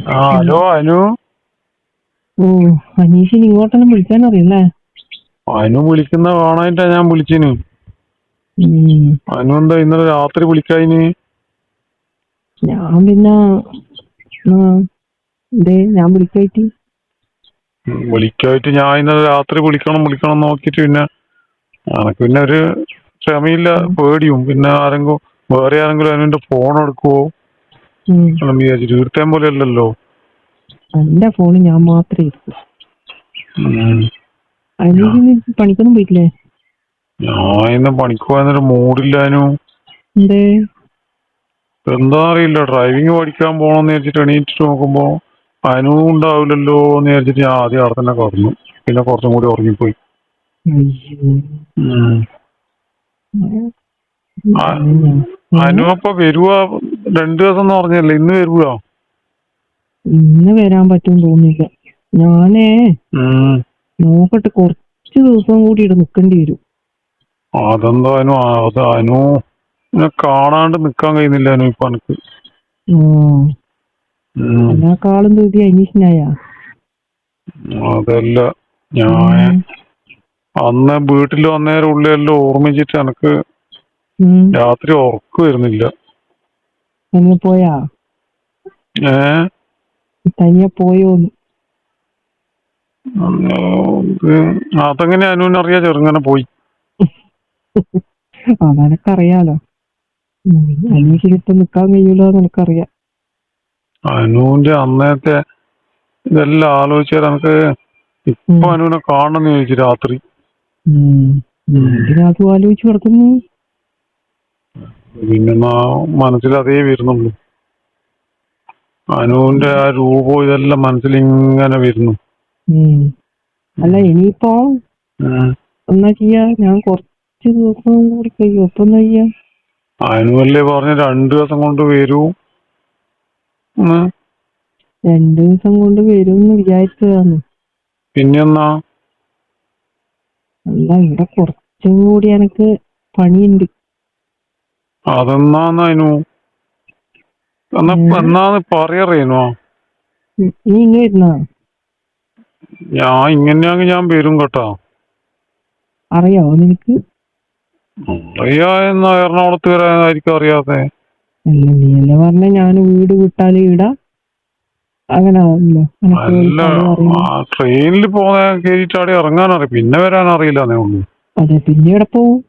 Hello Anu. ഓ, അനീഷിന് ഇങ്ങോട്ടൊന്നും വിളിക്കാനറിയല്ലേ? അനു വിളിക്കുന്ന കാണാനിട്ടാ ഞാൻ വിളിച്ചിന്. അനു എന്താ ഇന്നലെ രാത്രി വിളിക്കായിന്? ഞാൻ പിന്നെ ഞാൻ വിളിക്കായിട്ട് ഞാൻ ഇന്നലെ രാത്രി വിളിക്കണം നോക്കിട്ട് പിന്നെ എനക്ക് പിന്നെ ഒരു ക്ഷമയില്ല, പേടിയും. പിന്നെ വേറെ ആരെങ്കിലും അനുവിന്റെ ഫോൺ എടുക്കുവോ വിചാരിച്ചിട്ട്. ഈർത്തേം പോലെ അല്ലല്ലോ എന്റെ ഫോണ് ഞാൻ മാത്രമേ എടുക്കൂ. അനീഷിന് പണിക്കൊന്നും പോയിട്ടില്ലേ? ഞാൻ ഇന്ന് പണിക്ക് പോകാനൊരു മൂഡില്ലാനു. എന്താ അറിയില്ല, ഡ്രൈവിംഗ് പഠിക്കാൻ പോണെന്ന് വിചാരിച്ചിട്ട് എണീറ്റിട്ട് നോക്കുമ്പോ അനു ഉണ്ടാവില്ലല്ലോ എന്ന് വിചാരിച്ചിട്ട് ഞാൻ ആദ്യം അവിടെ തന്നെ കടന്നു. പിന്നെ കുറച്ചും കൂടി ഉറങ്ങിപ്പോയി. അനു അപ്പൊ വരുവാ? 2 ദിവസം എന്ന് പറഞ്ഞല്ലേ, ഇന്ന് വരുവാ? ഇന്ന് വരാൻ പറ്റും തോന്നില്ല. ഞാനേ നോക്കട്ടെ, കുറച്ച് ദിവസം കൂടി ഇവിടെ നിക്കേണ്ടി വരും. അതെന്താ അനു? അനു കാണാണ്ട് നിക്കാൻ കഴിയുന്നില്ല അനു ഇപ്പൊ എനിക്ക്. എന്നെക്കാളും തീയതി അന്വേഷണായ അതല്ല, ഞാൻ അന്ന് വീട്ടിൽ വന്നേരം ഉള്ളിലെല്ലാം ഓർമ്മിച്ചിട്ട് എനക്ക് രാത്രി ഉറക്കം വരുന്നില്ല. പോയാ തനിയെ പോയോന്ന്? അതെങ്ങനെ അനുവിനറിയാ ചെറുങ്ങനെ പോയി? അതെനക്കറിയാലോ. അന്വേഷിച്ചിട്ട് നിക്കാൻ കഴിയൂലോ എന്ന് എനിക്കറിയാം. അനുവിന്റെ അന്നത്തെ ഇതെല്ലാം ആലോചിച്ചാൽ നമുക്ക് ഇപ്പൊ അനുവിനെ കാണണമെന്ന് ചോദിച്ചു രാത്രി. അതും ആലോചിച്ച് കിടക്കുന്നു. പിന്നെ മനസ്സിൽ അതേ വരുന്നുള്ളൂ. അനുവിന്റെ ആ രൂപം ഇതെല്ലാം മനസ്സിൽ ഇങ്ങനെ വരുന്നു. അല്ല, ഇനിയിപ്പോ എന്നാ ചെയ്യാ? ഞാൻ കുറച്ച് ദിവസം കൂടി കഴിയും. അപ്പൊ എന്നാ ചെയ്യാ? അനുവല്ലേ പറഞ്ഞ 2 ദിവസം കൊണ്ട് വരൂ. 2 ദിവസം കൊണ്ട് വരുമെന്ന് വിചാരിച്ചതാന്ന്. പിന്നെന്നാ? അല്ല, ഇവിടെ കുറച്ചും കൂടി എനക്ക് പണിയുണ്ട്. അതെന്നാന്ന് അനു? എന്നാന്ന് പറയറിയനോ? നീ ഇങ്ങ് വരുന്നാ? ഞാൻ ഇങ്ങനെയാണെങ്കിൽ ഞാൻ വരും കേട്ടോ. അറിയാവോ നിനക്ക്? അറിയാ എന്നാ എറണാകുളത്ത് വരാനായിരിക്കും അറിയാതെ. അല്ല, നീ അല്ലേ പറഞ്ഞ ഞാൻ വീട് വിട്ടാല് ഇടാ അങ്ങനെ ആവില്ല. ട്രെയിനിൽ പോകാൻ കേറിയിട്ടാടെ ഇറങ്ങാനറിയാം, പിന്നെ വരാൻ അറിയില്ലെന്നേ ഉള്ളൂ. അതെ, പിന്നെ എവിടെ പോവും?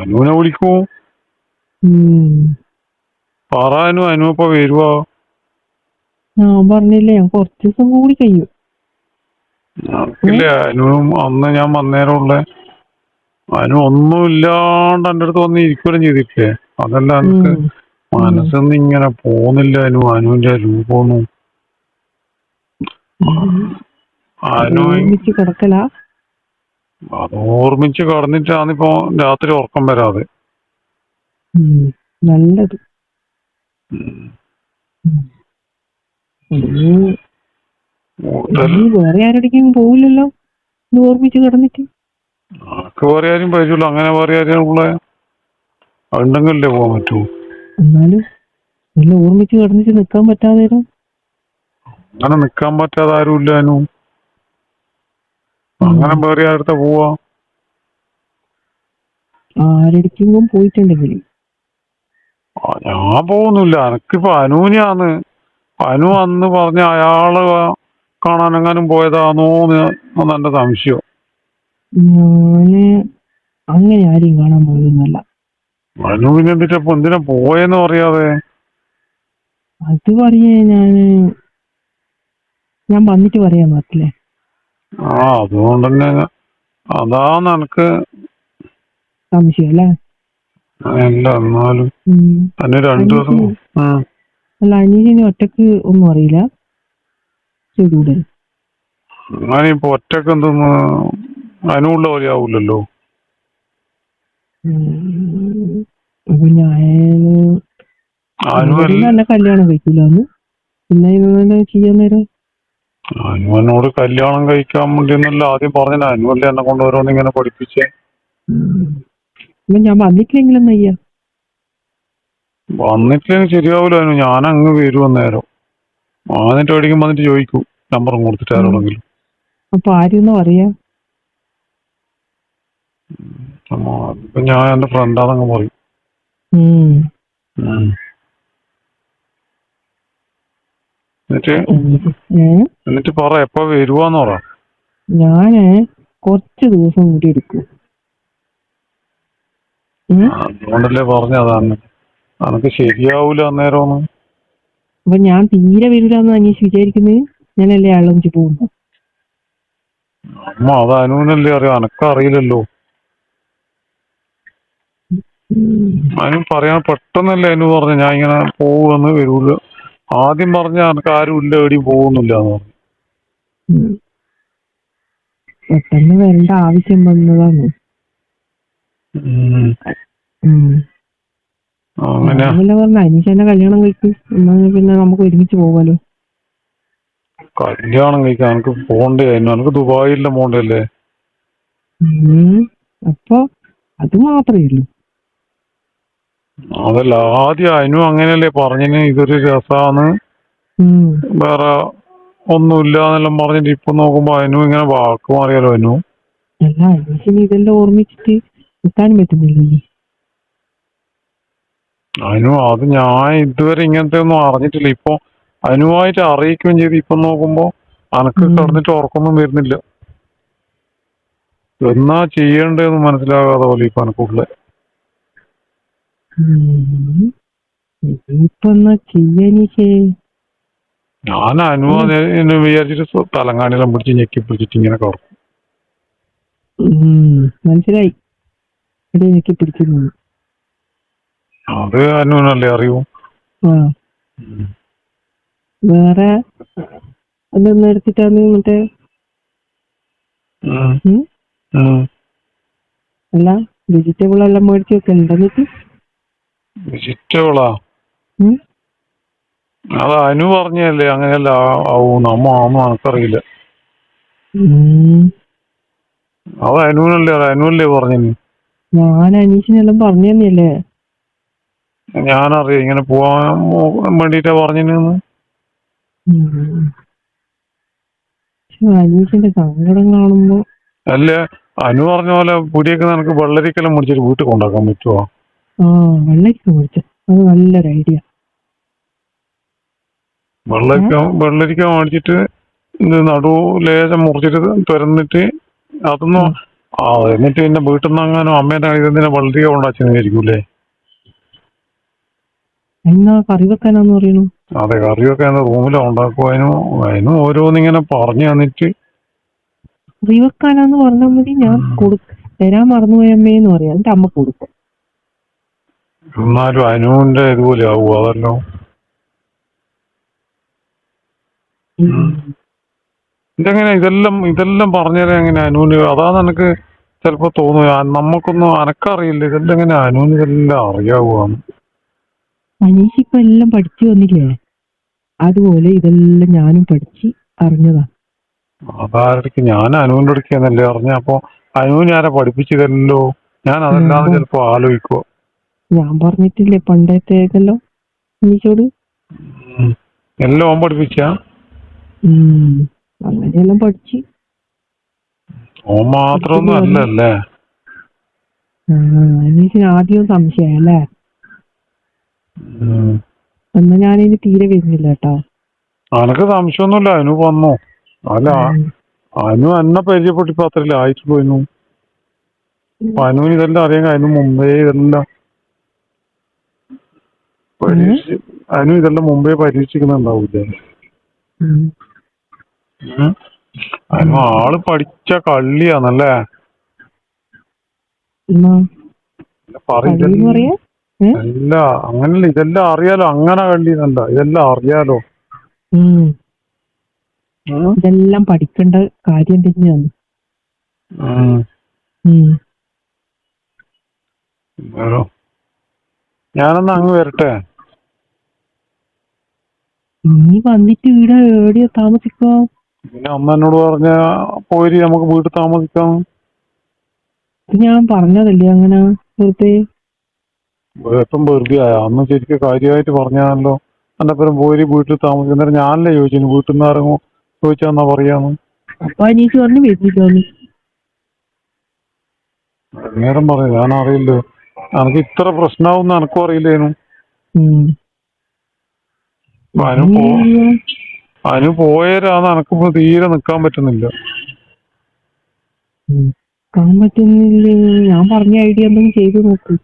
അനുവിനെ വിളിക്കൂ. പറയാനു അനു ഇപ്പൊ വരുവാ? ഞാൻ പറഞ്ഞില്ലേ, ഞാൻ കുറച്ച് ദിവസം കൂടി കഴിയും. അനു അന്ന് ഞാൻ വന്നേരമുള്ള അനു ഒന്നും ഇല്ലാണ്ട് എന്റെ അടുത്ത് വന്ന് ഇരിക്കുകയും ചെയ്തിട്ടില്ലേ? അതല്ല എനിക്ക് മനസ്സൊന്നും ഇങ്ങനെ പോന്നില്ല അനു. അനുവിന്റെ രൂപമൊന്നും അത് ഓർമ്മിച്ച് കടന്നിട്ടാണിപ്പോ രാത്രി ഉറക്കം വരാതെ. നല്ലത്. വേറെ ആരുടെയും പോവില്ലല്ലോ ഓർമ്മിച്ച് കിടന്നിട്ട്? വേറെ ആരും പറ്റൂല. അങ്ങനെ വേറെ ആരും ഉള്ള ഉണ്ടെങ്കിലല്ലേ പോകാൻ പറ്റൂ. എന്നാലും എല്ലാം ഓർമ്മിച്ച് കിടന്നിട്ട് നിക്കാൻ പറ്റാതെ അങ്ങനെ നിക്കാൻ പറ്റാതെ ആരും ഇല്ല അനു. അങ്ങനെ വേറെ ആരുടെ പോവാ? ആരടിക്കെങ്കിലും പോയിട്ടുണ്ടെങ്കിൽ? ഞാൻ പോകുന്നില്ല. എനക്കിപ്പോ അനുവിനെയാന്ന്. അനു അന്ന് പറഞ്ഞ അയാള് കാണാനെങ്ങാനും പോയതാണോന്ന് എന്റെ സംശയം. ഞാന് അങ്ങനെ ആരെയും കാണാൻ പോയൊന്നുമല്ല. അനുവിന് എന്തിനാ പോയെന്ന് പറയാതെ? അത് പറയേ ഞാൻ വന്നിട്ട് പറയാൻ പറ്റില്ലേ? അതുകൊണ്ട് തന്നെ അതാന്ന് എനക്ക് സംശയം അല്ലേ? അല്ല, എന്നാലും തന്നെ 2 ദിവസം. അല്ല, അനീഷിന് ഒറ്റക്ക് ഒന്നും അറിയില്ല ചെയ്തൂടെ? ഞാനിപ്പോ ഒറ്റക്ക് എന്തെന്ന് അനുവുള്ള പോലെ ആവൂലല്ലോ. അപ്പൊ ഞാൻ കല്യാണം കഴിക്കൂലെന്ന് പിന്നെ ചെയ്യാൻ നേരം അനുവിനോട് കല്യാണം കഴിക്കാൻ വേണ്ടിയൊന്നല്ല ആദ്യം പറഞ്ഞ. അനുവല്ലേ എന്നെ കൊണ്ട് ഓരോന്ന് ഇങ്ങനെ പഠിപ്പിച്ചേ. ഞാൻ വന്നിട്ടില്ലെങ്കിലും വന്നിട്ടില്ലെങ്കിൽ ശരിയാവൂല അനു. ഞാൻ അങ്ങ് വരും നേരം. എന്നിട്ട് എവിടേക്കും വന്നിട്ട് ചോദിക്കൂ നമ്പറും കൊടുത്തിട്ട് ആരോടെങ്കിലും. അപ്പൊ ആരെയൊന്നും പറയാ? ഇപ്പൊ ഞാൻ എന്റെ ഫ്രണ്ടാന്നങ്ങ് പറയും. ഉം. എന്നിട്ട് ഏ? എന്നിട്ട് പറ എപ്പ വരുവാന്ന് പറ. ഞാന് കുറച്ച് ദിവസം കൂടി എടുക്കും. അതുകൊണ്ടല്ലേ പറഞ്ഞതാണ് അനക്ക് ശരിയാവൂല അന്നേരം. അപ്പൊ ഞാൻ തീരെ വരൂലെന്ന് അനീഷ് വിചാരിക്കുന്നത്? ഞാനല്ലേ ആളൊഞ്ചി പോകുന്നു. അമ്മ അത് അനുവിനല്ലേ അറിയാം, അനക്കറിയില്ലല്ലോ. അനു പറയാൻ പെട്ടെന്നല്ലേ അനു പറഞ്ഞു ഞാൻ ഇങ്ങനെ പോവെന്ന് വരൂല. ആദ്യം പറഞ്ഞ എനക്ക് ആരും ഇല്ല എവിടെയും പോകുന്നില്ല എന്ന് പറഞ്ഞു. പെട്ടെന്ന് വരേണ്ട ആവശ്യം വന്നതാണ്. അങ്ങനെ പറഞ്ഞ അനീഷ് എന്നെ കല്യാണം കഴിക്കും എന്നാ പിന്നെ നമുക്ക് ഒരുമിച്ച് പോവാലോ. കല്യാണം കഴിക്കാൻ എനിക്ക് പോണ്ടേ? എനിക്ക് ദുബായിലെ പോണ്ടല്ലേ. അപ്പൊ അത് മാത്രമേ ഉള്ളൂ. അതല്ല ആദ്യം അനു അങ്ങനെയല്ലേ പറഞ്ഞിന് ഇതൊരു രസാന്ന്, വേറെ ഒന്നുമില്ല എന്നെല്ലാം പറഞ്ഞിട്ട് ഇപ്പൊ നോക്കുമ്പോ അനു ഇങ്ങനെ വാക്ക് മാറിയാലോ അനു. അല്ല അനീഷിന് ഇതെല്ലാം ഓർമ്മിച്ചിട്ട് നിൽക്കാനും പറ്റുന്നില്ലല്ലോ. അനു അത് ഞാൻ ഇതുവരെ ഇങ്ങനത്തെ ഒന്നും അറിഞ്ഞിട്ടില്ല. ഇപ്പൊ അനുവായിട്ട് അറിയിക്കുകയും ചെയ്ത് ഇപ്പൊ നോക്കുമ്പോ അനക്ക് കിടന്നിട്ട് ഉറക്കൊന്നും വരുന്നില്ല. എന്നാ ചെയ്യണ്ടേന്ന് മനസ്സിലാകാതെ പോലെ ഇപ്പൊ അനക്കുള്ളേ. ഇപ്പൊ എന്നാ ചെയ്യാനീഷേ? ഞാൻ അനുവാന്ന് വിചാരിച്ചിട്ട് തലങ്ങാണിയെല്ലാം പിടിച്ച് ഞെക്കി പിടിച്ചിട്ട് ഇങ്ങനെ കറക്കും. മനസ്സിലായി ഞെക്കി പിടിക്കുന്നു. അത് അനുവിനല്ലേ അറിയൂ. വേറെ അതൊന്നും എടുത്തിട്ടാണ് മറ്റേ അല്ല വെജിറ്റബിൾ എല്ലാം മേടിച്ച് വെക്കലുണ്ട്. വെജിറ്റബിളാ? അത് അനു പറഞ്ഞല്ലേ അങ്ങനെയല്ല ആവൂന്ന്. അമ്മ എനിക്കറിയില്ല. അത് അനുവല്ലേ പറഞ്ഞു. ഞാൻ അനീഷിനെല്ലാം പറഞ്ഞു തന്നെയല്ലേ. ഞാനറിയാം ഇങ്ങനെ പോവാൻ വേണ്ടിട്ടാ പറഞ്ഞിരുന്നു. അനീഷിന്റെ സങ്കടം കാണുമ്പോ. അല്ലേ അനു പറഞ്ഞ പോലെ പൊടിയൊക്കെ നിനക്ക് വെള്ളരിക്കെല്ലാം മുടിച്ചിട്ട് വീട്ടിൽ കൊണ്ടാക്കാൻ പറ്റുമോ? വെള്ളരിക്ക മുറിച്ച അത് നല്ലൊരു ഐഡിയ. വെള്ളരിക്ക മേടിച്ചിട്ട് നടു ലേശം മുറിച്ചിട്ട് തുരന്നിട്ട് അതൊന്നും എന്നിട്ട് പിന്നെ വീട്ടിൽ നിന്ന് അങ്ങനെ അമ്മേനെ ഇതെന്തിനാ വെള്ളരിക്ക കൊണ്ടാച്ചിരിക്കൂലേ? എന്നാ കറി വെക്കാനാന്ന് പറയണു. അതെ കറി വെക്കാൻ റൂമിലാ ഉണ്ടാക്കും. അതിനും ഓരോന്നിങ്ങനെ പറഞ്ഞു തന്നിട്ട് കറി വെക്കാനാന്ന് പറഞ്ഞാൽ മതി. ഞാൻ തരാൻ മറന്നുപോയമ്മേന്ന് പറയാം. എന്നിട്ട് അമ്മ കൊടുക്കും. എന്നാലും അനുവിന്റെ ഇതുപോലെ ആവൂ അതല്ലോ. ഇതെല്ലാം പറഞ്ഞുതരാൻ എങ്ങനെ അനുവിന്? അതാണ് എനിക്ക് ചിലപ്പോ തോന്നുക. നമുക്കൊന്നും അനക്കറിയില്ല ഇതെല്ലാം എങ്ങനെ അനുവിന് ഇതെല്ലാം അറിയാവുകയാണ്. അനീഷ് ഇപ്പൊ എല്ലാം പഠിച്ചു വന്നില്ലേ, അതുപോലെ ഇതെല്ലാം ഞാനും പഠിച്ച് അറിഞ്ഞതാ. അതാരക്ക് ഞാൻ അനുവിന്റെ അടുക്കന്നല്ലേ അറിഞ്ഞ. അപ്പൊ അനുവിനെ ആരാ പഠിപ്പിച്ചതല്ലോ? ഞാൻ അതല്ലാതെ ചിലപ്പോ ആലോചിക്കോ. ഞാൻ പറഞ്ഞിട്ടില്ലേ പണ്ടത്തേക്കല്ലോ അനീഷോട് എല്ലാം ഓൻ പഠിപ്പിച്ച. അങ്ങനെയെല്ലാം പഠിച്ച്. ഓൻ മാത്രമൊന്നും അല്ലല്ലേ. അനീഷിന് ആദ്യം സംശയല്ലേ. എന്നാ ഞാനിനി തീരെ വരുന്നില്ല കേട്ടോ. അനക്ക് സംശയമൊന്നുമില്ല. അനു വന്നോ? അല്ല അനു എന്നെ പരിചയപ്പെട്ടിപ്പോ അത്രയല്ലേ ആയിട്ട് പോയിരുന്നു. അനുവിന് ഇതെല്ലാം അറിയാൻ അതിന് മുമ്പേ ഇതെല്ലാം അനു ഇതെല്ലാം മുമ്പേ പരീക്ഷിക്കുന്നുണ്ടാവൂലേ? അനു ആള് പഠിച്ച കള്ളിയാന്നല്ലേ. അല്ല അങ്ങനല്ല, ഇതെല്ലാം അറിയാലോ. അങ്ങനെ കള്ളിയെന്നല്ല, ഇതെല്ലാം അറിയാലോ. ഇതെല്ലാം പഠിക്കേണ്ട കാര്യം തന്നെയാണ്. ഞാനെന്നാ അങ്ങ് വരട്ടെ. നീ വന്നിട്ട് ഇവിടെ എവിടെയോ താമസിക്കാം. പിന്നെ അമ്മ എന്നോട് പറഞ്ഞ പോയി നമുക്ക് വീട്ടിൽ താമസിക്കാം. ഞാൻ പറഞ്ഞതല്ലേ അങ്ങനെ വെറുതെ. എപ്പം വെറുതെ ആയ? അന്ന് ശരിക്കും കാര്യമായിട്ട് പറഞ്ഞാണല്ലോ. എന്റെ പേരും പോയി വീട്ടിൽ താമസിക്കുന്നേരം ഞാനല്ലേ ചോദിച്ചു വീട്ടിൽ നിന്ന് ആരെങ്കിലും ചോദിച്ചാന്നാ പറയാന്ന്. അപ്പൊ അനീഷ് പറഞ്ഞു വരുന്നില്ലാന്ന്. നേരം പറയാം, ഞാൻ അറിയില്ല. എനിക്ക് ഇത്ര പ്രശ്നമാവുന്ന എനക്കും അറിയില്ലേനു. അതിന് പോയരാന്ന് എനക്കിപ്പോ തീരെ നിക്കാൻ പറ്റുന്നില്ല. നിക്കാൻ പറ്റുന്നില്ല. ഞാൻ പറഞ്ഞ ഐഡിയ എന്തെങ്കിലും ചെയ്തു നോക്ക്.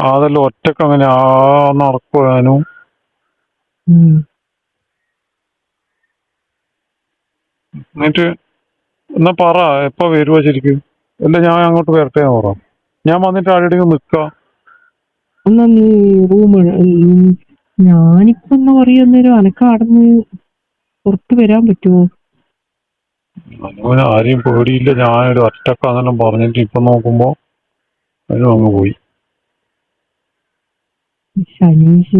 അതല്ലോ ഒറ്റക്ക് അങ്ങനെ നടക്കുവാനും. എന്നിട്ട് എന്നാ പറ എപ്പ വരുവാ ശരിക്കും? അല്ല ഞാൻ അങ്ങോട്ട് വരട്ടെ പറ. ഞാൻ വന്നിട്ട് ആരുടെയും നിക്കാം. എന്നാ നീ റൂം ഞാനിപ്പോ എന്നാ പറയുന്നേരം അനക്ക് അടന്ന് പുറത്ത് വരാൻ പറ്റുമോ? അനുവിന് ആരെയും പേടിയില്ല, ഞാനൊരു ഒറ്റക്കാന്നെല്ലാം പറഞ്ഞിട്ട് ഇപ്പൊ നോക്കുമ്പോ അതിനും അങ്ങ് പോയി. ശനീഷ്,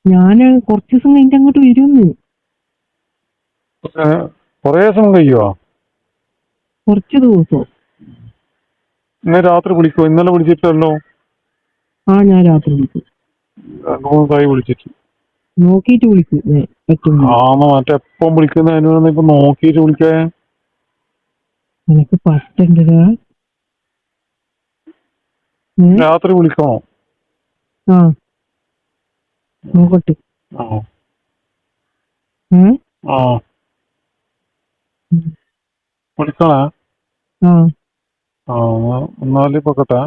ഞാന് കുറച്ച് ദിവസം കഴിഞ്ഞിട്ട് അങ്ങോട്ട് വരുമെന്ന്. കൊറേ ദിവസം കഴിയുവാ? കുറച്ച് ദിവസം. ഇന്ന് രാത്രി വിളിക്കോ? ഇന്നലെ വിളിച്ചിട്ടല്ലോ. ഞാൻ രാത്രി വിളിക്കും. 2-3 ദിവസമായി വിളിച്ചിട്ട്. നോക്കിട്ട് വിളിക്കും പറ്റും. മറ്റെപ്പം വിളിക്കുന്നതിന് ഇപ്പൊ നോക്കിട്ട് വിളിക്കേ. നിനക്ക് പറ്റണ്ടടാ. രാത്രി വിളിക്കണോ? നോക്കട്ടെ. വിളിക്കണേ. എന്നാല് പൊക്കട്ടെ.